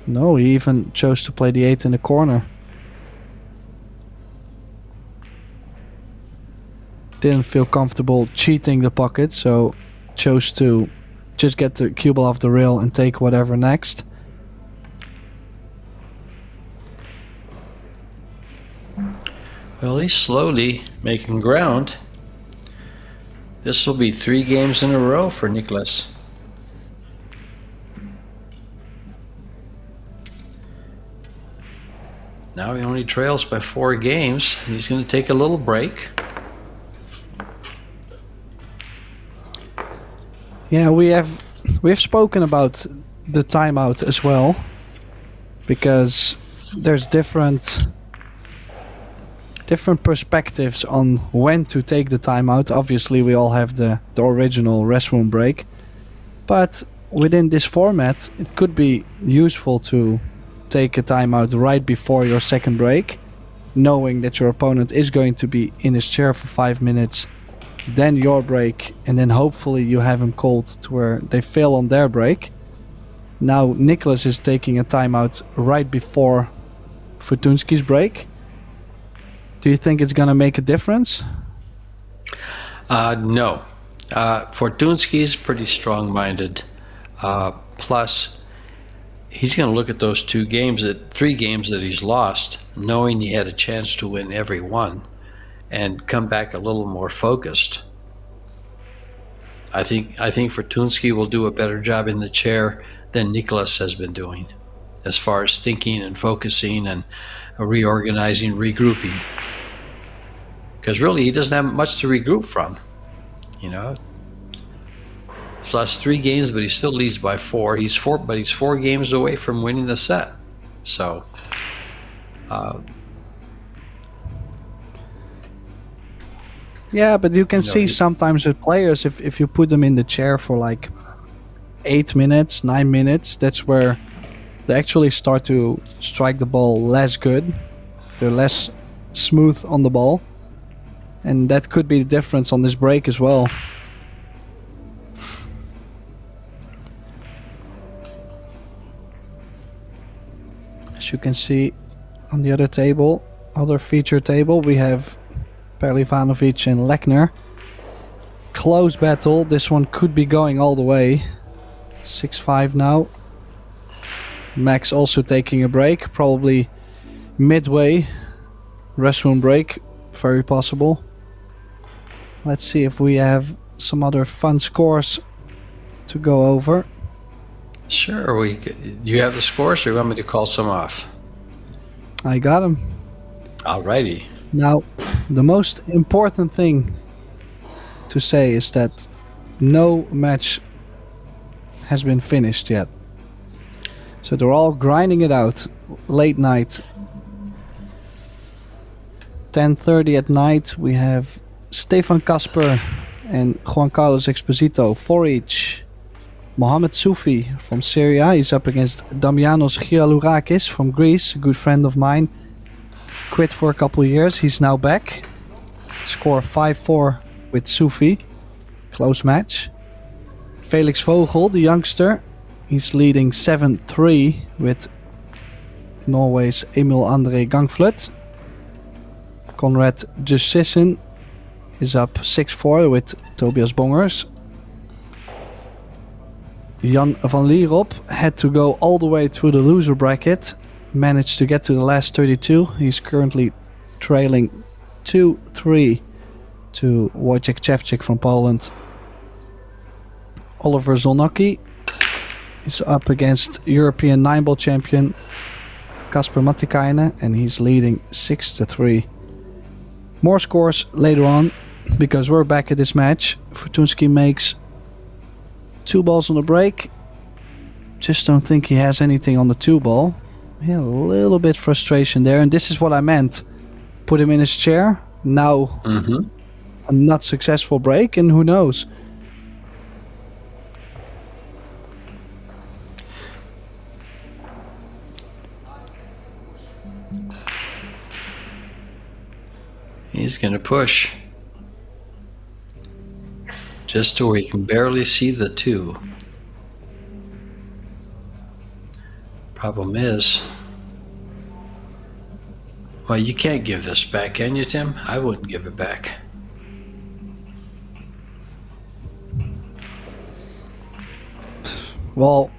No, he even chose to play the 8 in the corner. Didn't feel comfortable cheating the pocket, so chose to just get the cue ball off the rail and take whatever next. Well, he's slowly making ground. This will be 3 games in a row for Nicholas. Now he only trails by 4 games. He's going to take a little break. Yeah, we have spoken about the timeout as well, because there's different perspectives on when to take the timeout. Obviously, we all have the original restroom break, but within this format, it could be useful to take a timeout right before your second break, knowing that your opponent is going to be in his chair for 5 minutes, then your break, and then hopefully you have him called to where they fail on their break. Now Nicholas is taking a timeout right before Fortunski's break. Do you think it's going to make a difference? No. Fortunski's pretty strong-minded. Plus, he's going to look at those 3 games that he's lost, knowing he had a chance to win every one, and come back a little more focused. I think Fortunski will do a better job in the chair than Nicholas has been doing, as far as thinking and focusing and reorganizing, regrouping. Because really, he doesn't have much to regroup from, you know. He's lost 3 games, but he still leads by 4. He's 4 games away from winning the set. So, yeah, but you can see sometimes with players, if you put them in the chair for like 8 minutes, 9 minutes, that's where they actually start to strike the ball less good. They're less smooth on the ball. And that could be the difference on this break as well. As you can see on the other table, other feature table, we have Perlivanovic and Lechner. Close battle. This one could be going all the way. 6-5 now. Max also taking a break, probably midway. Restroom break, very possible. Let's see if we have some other fun scores to go over. Sure. You have the scores, or you want me to call some off? I got them. Alrighty. Now, the most important thing to say is that no match has been finished yet. So they're all grinding it out late night. 10:30 at night we have Stefan Kasper and Juan Carlos Exposito, 4 each. Mohamed Soufi from Syria, he's up against Damianos Gialourakis from Greece, a good friend of mine. Quit for a couple of years, he's now back. Score 5-4 with Soufi. Close match. Felix Vogel, the youngster, he's leading 7-3 with Norway's Emil André Gangflut. Conrad Justissen is up 6-4 with Tobias Bongers. Jan van Lierop had to go all the way through the loser bracket. Managed to get to the last 32. He's currently trailing 2-3 to Wojciech Szewczyk from Poland. Oliver Zolnocki is up against European 9-ball champion Kasper Matikainen, and he's leading 6-3. More scores later on, because we're back at this match. Fortunski makes 2 balls on the break. Just don't think he has anything on the 2 ball. Yeah, a little bit frustration there, and this is what I meant. Put him in his chair. Now, a not successful break, and who knows? He's going to push. Just to where you can barely see the 2. Problem is, well, you can't give this back, can you, Tim? I wouldn't give it back. Well,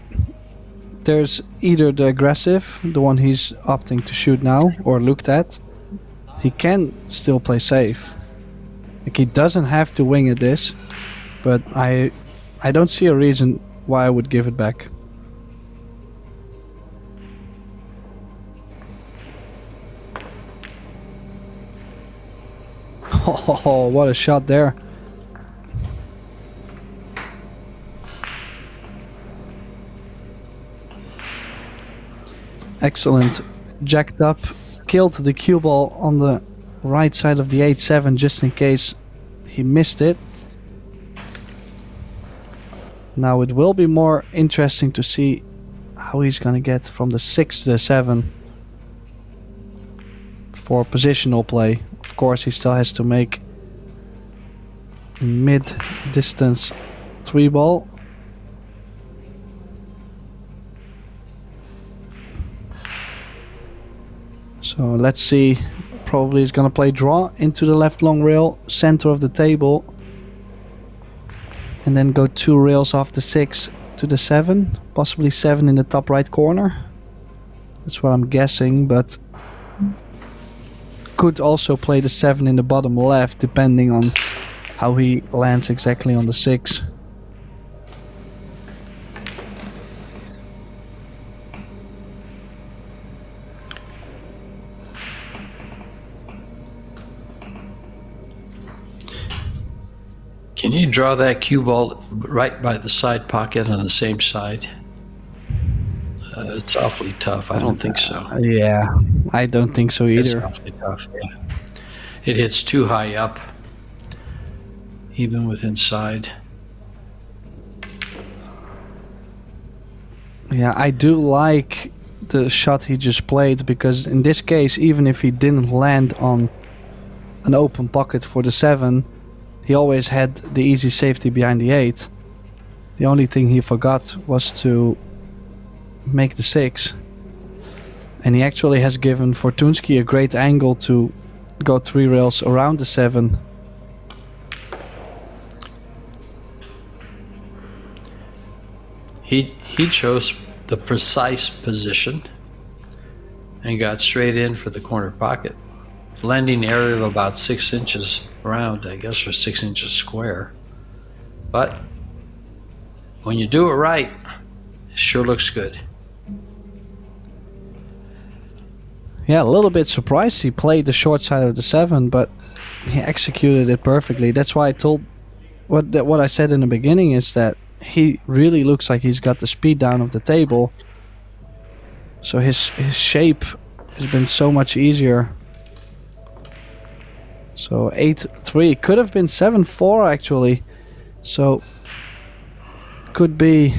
there's either the aggressive, the one he's opting to shoot now, or looked at. He can still play safe. Like, he doesn't have to wing at this, but I don't see a reason why I would give it back. Oh, what a shot there. Excellent. Jacked up. Killed the cue ball on the right side of the 8-7 just in case he missed it. Now it will be more interesting to see how he's going to get from the 6 to the 7 for positional play. Of course, he still has to make a mid-distance 3 ball. So let's see. Probably he's going to play draw into the left long rail, center of the table. And then go 2 rails off the 6 to the 7. Possibly 7 in the top right corner. That's what I'm guessing, but could also play the 7 in the bottom left, depending on how he lands exactly on the 6. Can you draw that cue ball right by the side pocket on the same side? It's awfully tough. I don't think so. Yeah, I don't think so It's either. awfully tough, yeah. It hits too high up, even with inside. Yeah, I do like the shot he just played, because in this case, even if he didn't land on an open pocket for the 7, he always had the easy safety behind the 8. The only thing he forgot was to make the 6. And he actually has given Fortunski a great angle to go 3 rails around the 7. He chose the precise position and got straight in for the corner pocket. Landing area of about 6 inches round, I guess, or 6 inches square. But when you do it right, it sure looks good. Yeah, a little bit surprised he played the short side of the 7, but he executed it perfectly. That's why I told what I said in the beginning is that he really looks like he's got the speed down of the table. So his shape has been so much easier. So 8-3 could have been 7-4 actually. So could be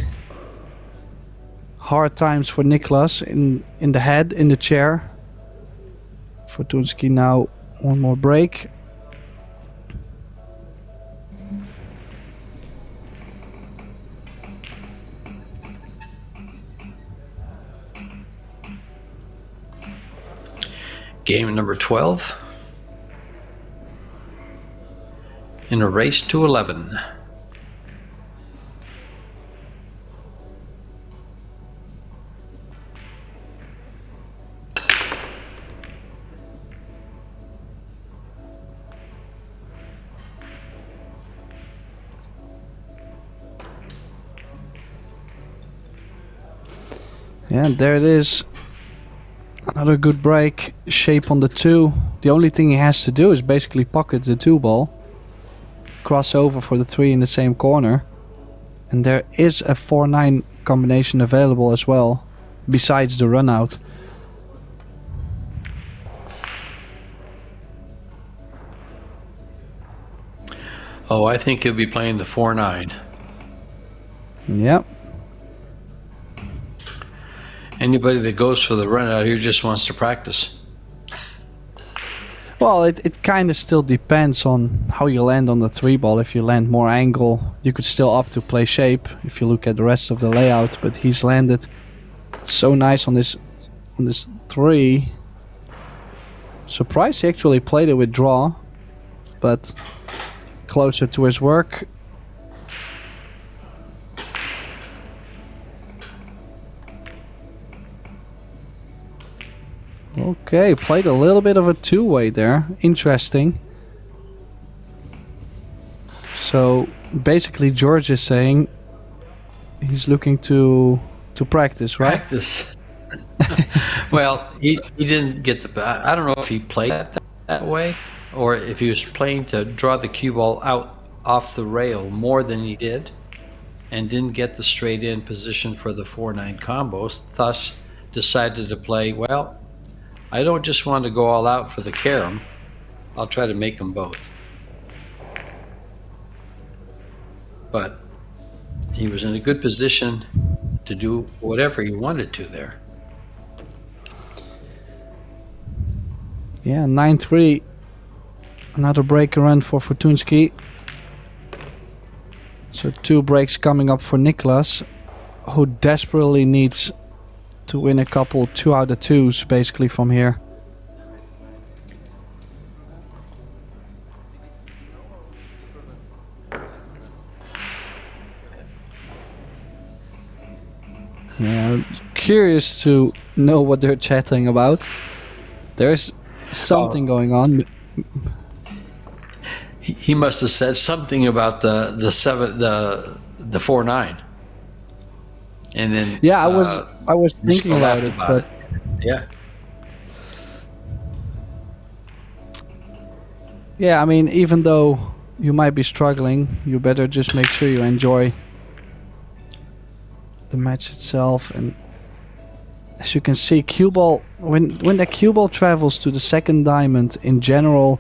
hard times for Niklas in the head, in the chair. Fortunski now one more break. Game number 12 in a race to 11. Yeah, there it is. Another good break. Shape on the 2. The only thing he has to do is basically pocket the 2 ball. Cross over for the 3 in the same corner. And there is a 4-9 combination available as well, besides the run out. Oh, I think he'll be playing the 4-9. Yep. Anybody that goes for the run out here just wants to practice. Well, it kind of still depends on how you land on the 3 ball. If you land more angle, you could still opt to play shape if you look at the rest of the layout. But he's landed so nice on this 3. Surprised he actually played it with draw, but closer to his work. Okay, played a little bit of a 2-way there. Interesting. So basically George is saying he's looking to practice, right? Practice. Well, he didn't get the... I don't know if he played that way or if he was playing to draw the cue ball out off the rail more than he did and didn't get the straight in position for the 4-9 combos, thus decided to play, well, I don't just want to go all out for the carom. I'll try to make them both. But he was in a good position to do whatever he wanted to there. Yeah, 9-3. Another break run for Fortunski. So 2 breaks coming up for Niklas, who desperately needs to win a couple 2 out of 2s basically from here. Yeah, I'm curious to know what they're chatting about. There's something going on. He must have said something about the 4-9. And then yeah, I was thinking about it, but yeah. Yeah, I mean, even though you might be struggling, you better just make sure you enjoy the match itself. And as you can see, cue ball, when the cue ball travels to the second diamond, in general,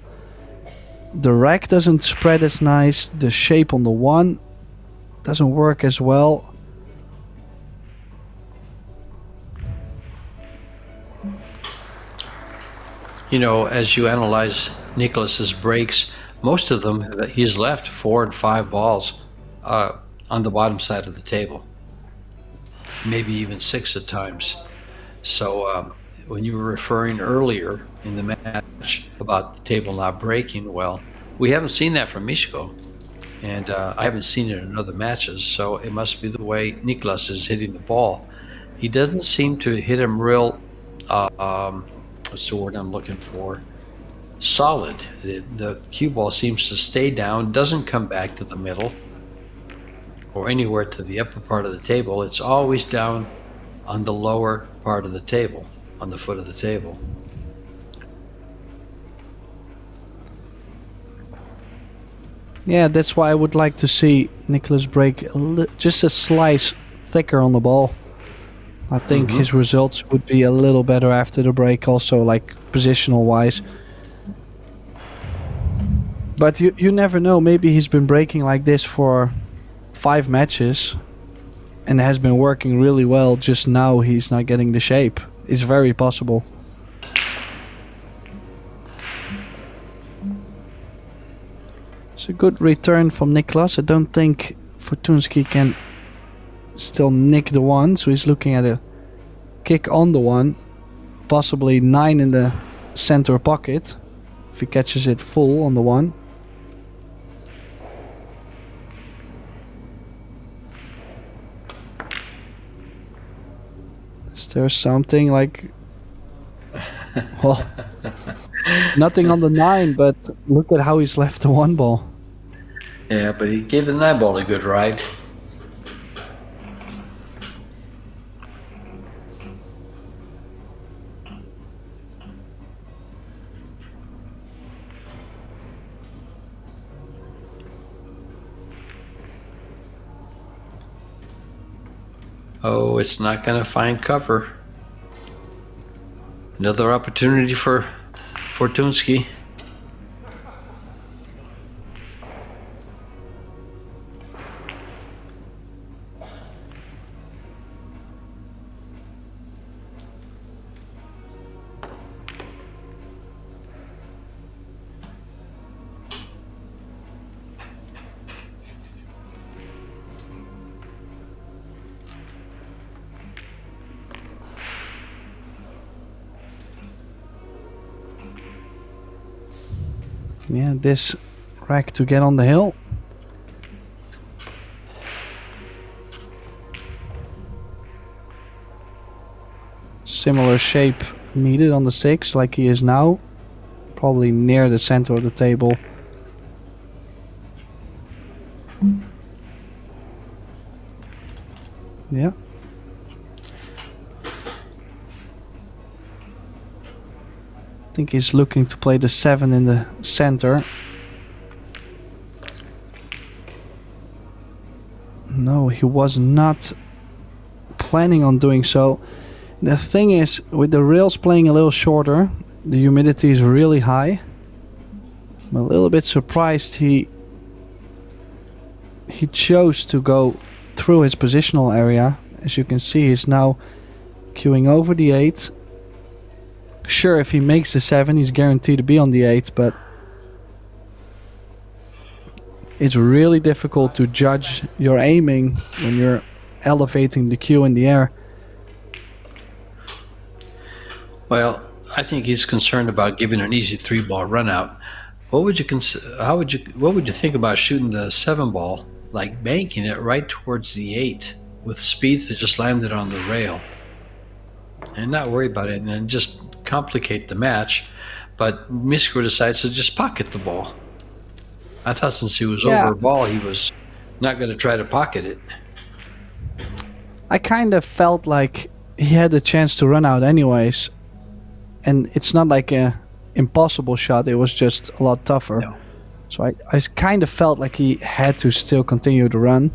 the rack doesn't spread as nice, the shape on the one doesn't work as well. You know, as you analyze Nicholas's breaks, most of them, he's left 4 and 5 balls on the bottom side of the table, maybe even 6 at times. So when you were referring earlier in the match about the table not breaking, well, we haven't seen that from Miško, and I haven't seen it in other matches, so it must be the way Nicholas is hitting the ball. He doesn't seem to hit him real, what's the word I'm looking for? Solid. The cue ball seems to stay down, doesn't come back to the middle or anywhere to the upper part of the table. It's always down on the lower part of the table, on the foot of the table. Yeah, that's why I would like to see Nicholas break just a slice thicker on the ball. I think his results would be a little better after the break, also like positional wise. But you never know, maybe he's been breaking like this for 5 matches and has been working really well, just now he's not getting the shape. It's very possible. It's a good return from Niklas. I don't think Fortunski can still nick the one, so he's looking at a kick on the one, possibly 9 in the center pocket if he catches it full on the one. Is there something like, well, nothing on the 9, but look at how he's left the 1 ball. Yeah, but he gave the 9 ball a good ride. Oh, it's not going to find cover. Another opportunity for Fortunski. Yeah, this rack to get on the hill. Similar shape needed on the 6 like he is now. Probably near the center of the table. Yeah. I think he's looking to play the 7 in the center. No, he was not planning on doing so. The thing is, with the rails playing a little shorter, the humidity is really high. I'm a little bit surprised he chose to go through his positional area. As you can see, he's now queuing over the 8. Sure, if he makes the 7, he's guaranteed to be on the 8, but it's really difficult to judge your aiming when you're elevating the cue in the air. Well, I think he's concerned about giving an easy 3-ball run out. What would you what would you think about shooting the 7 ball, like banking it right towards the 8 with speed that just landed on the rail, and not worry about it, and then just complicate the match? But Miško decides to just pocket the ball. I thought since he was over a ball, he was not going to try to pocket it. I kind of felt like he had the chance to run out anyways, and it's not like a impossible shot, it was just a lot tougher. No. So I kind of felt like he had to still continue the run.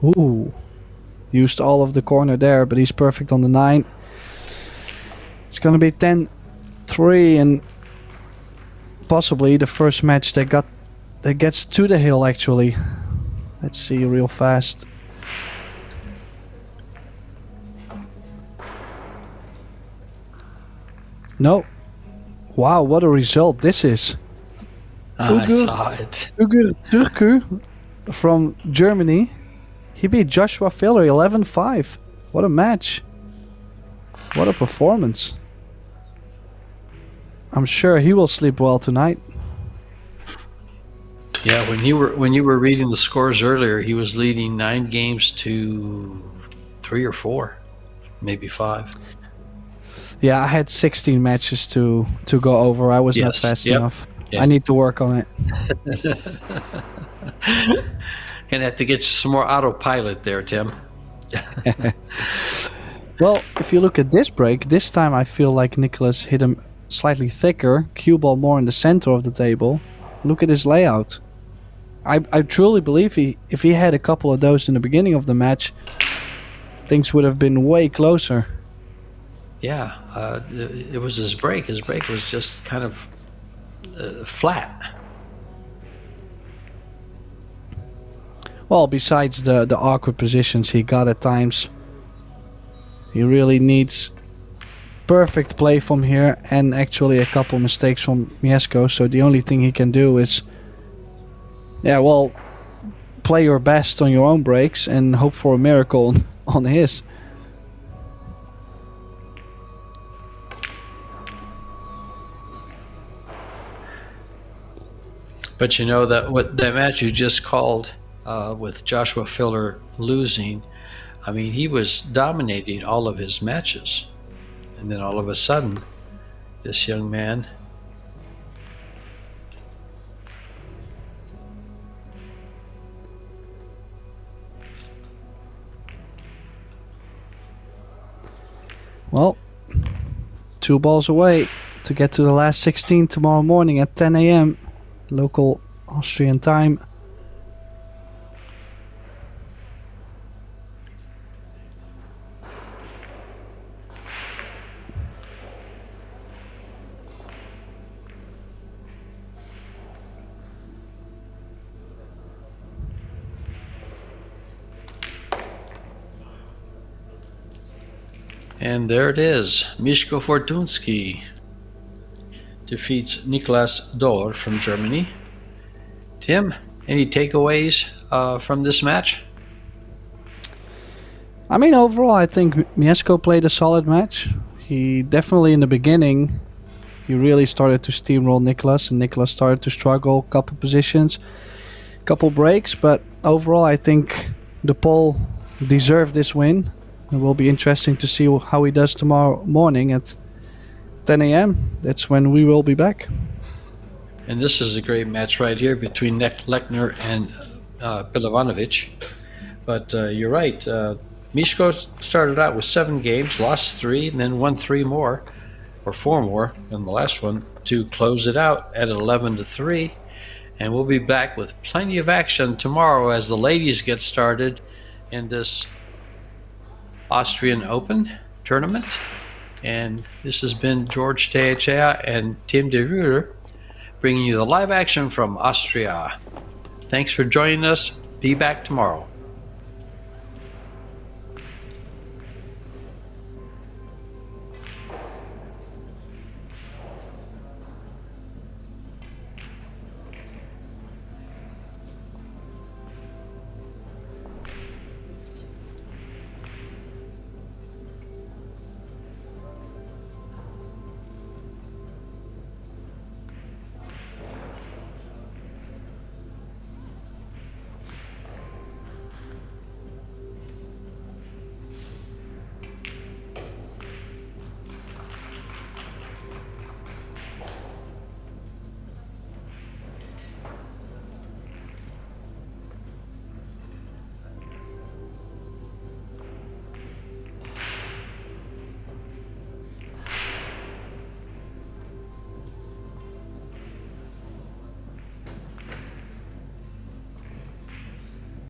Ooh. Used all of the corner there, but he's perfect on the 9. It's going to be 10-3 and possibly the first match that gets to the hill actually. Let's see real fast. No. Wow, what a result this is. I saw it. Ugur Turku from Germany. He beat Joshua Filler 11-5. What a match. What a performance. I'm sure he will sleep well tonight. Yeah, when you were reading the scores earlier, he was leading 9 games to 3 or 4, maybe 5. Yeah, I had 16 matches to go over. I was not fast enough. Yeah. I need to work on it. Gonna have to get you some more autopilot there, Tim. Well, if you look at this break, this time I feel like Nicholas hit him slightly thicker, cue ball more in the center of the table. Look at his layout. I truly believe if he had a couple of those in the beginning of the match, things would have been way closer. Yeah, it was his break. His break was just kind of flat. Well, besides the awkward positions he got at times, he really needs perfect play from here and actually a couple mistakes from Mieszko. So the only thing he can do is, play your best on your own breaks and hope for a miracle on his. But you know that match you just called with Joshua Filler losing, I mean, he was dominating all of his matches. And then all of a sudden, this young man Well, 2 balls away to get to the last 16 tomorrow morning at 10 a.m. local Austrian time. And there it is. Mieszko Fortunski defeats Niklas Dohr from Germany. Tim, any takeaways from this match? I mean, overall, I think Mieszko played a solid match. He definitely, in the beginning, he really started to steamroll Niklas, and Niklas started to struggle, couple positions, couple breaks, but overall, I think the Pole deserved this win. It will be interesting to see how he does tomorrow morning at 10 a.m. That's when we will be back. And this is a great match right here between Lechner and Pilovanovic. But you're right. Mieszko started out with 7 games, lost 3, and then won 3 more, or 4 more than the last one, to close it out at 11-3. And we'll be back with plenty of action tomorrow as the ladies get started in this Austrian Open tournament. And this has been George Teachea and Tim de Ruiter bringing you the live action from Austria. Thanks for joining us. Be back tomorrow.